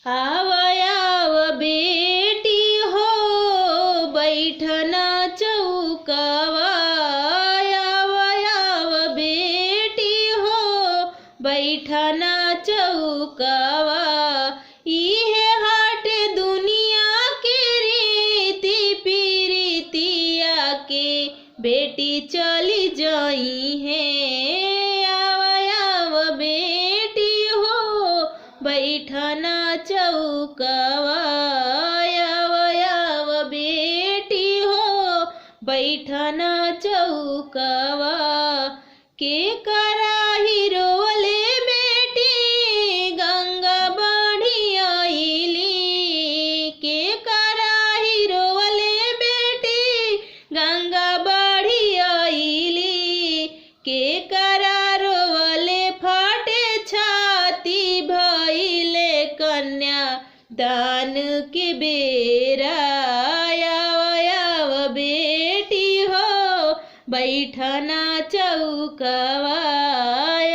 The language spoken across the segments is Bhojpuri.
आव आव बेटी हो बैठना चौकवा, आव आव बेटी हो बैठना चौकवा। इहे हाट दुनिया के रीति पीरितिया के बेटी चली जाई है। आव आव बेटी हो बैठना चौकवा, आव आव बेटी हो बैठना चौकवा। के कराही रोले बेटी गंगा बढ़ी आइली, के कराही रोले बेटी गंगा बढ़ी आइली। के करा रोले फाटे छाती भइले कन्या दान के बेरा। आव आव बेटी हो बैठना चौकवा,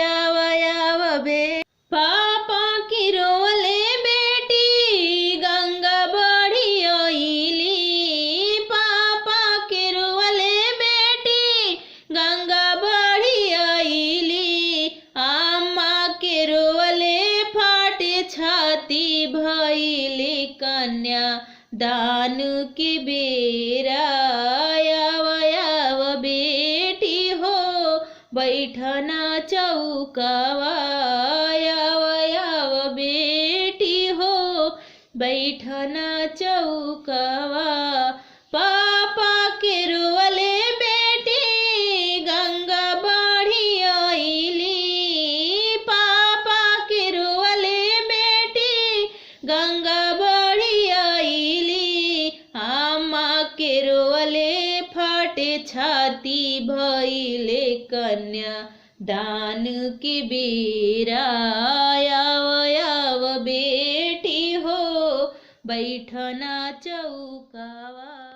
आव आव बे पापा की रोले बेटी गंगा बढ़ी आइली, पापा के रोले बेटी गंगा बढ़ी आइली। अम्मा के रोले फाटे छाती भइले कन्या दान के बेरा। आव आव बेटी हो बैठना चौकवा, आव आव बेटी हो बैठना चौकवा। पापा के रोले बेटी गंगा बढ़ी आइली, पापा के रोले बेटी गंगा बढ़ी आइली। अम्मा के रोले फाटे छाती भइले कन्या दान के बेरा। आव आव बेटी हो बैठना चौकवा।